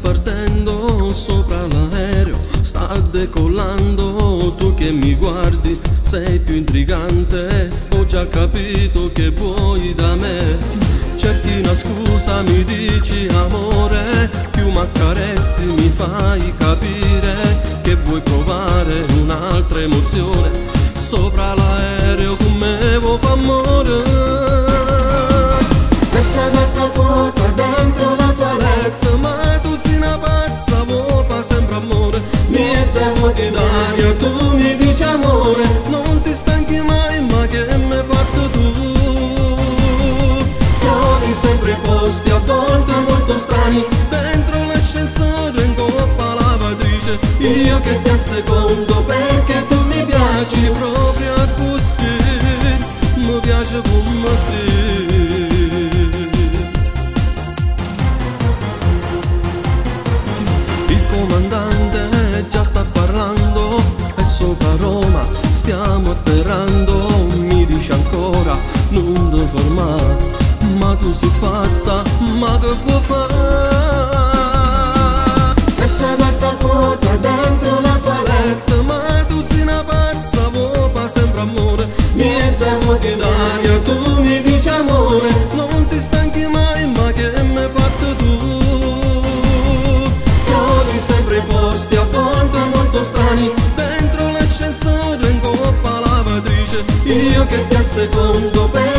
partendo sopra l'aereo, sta decollando, tu che mi guardi sei più intrigante, ho già capito che vuoi da me. Cerchi una scusa, mi dici amore, più m'accarezzi mi fai capire che vuoi provare un'altra emozione, sopra l'aereo con me vuoi fa amore. Stessa gatta vuota dentro la tua letto, Ma tu sei una pazza, vuoi fa sempre amore, mezza vuoti d'aria, tu mi dici amore, non ti stanchi mai, ma che mi hai fatto tu? trovi sempre posti a volte molto strani, Dentro l'ascensore in coppa lavatrice, io che ti assecondo perché tu mi piaci, proprio a così, mi piace come sei. Il comandante già sta parlando, è sopra Roma, stiamo atterrando, mi dice ancora non ti fermare, ma tu sei pazza, ma che può fare? stessa gatta vuota dentro la tua letto, Ma tu sei una pazza, vuoi fa sempre amore, mezza vuoti d'aria, tu mi dici amore, non ti stanchi mai, ma che mi hai fatto tu? trovi sempre posti a volte molto strani, Dentro l'ascensore in coppa lavatrice, io che ti assecondo per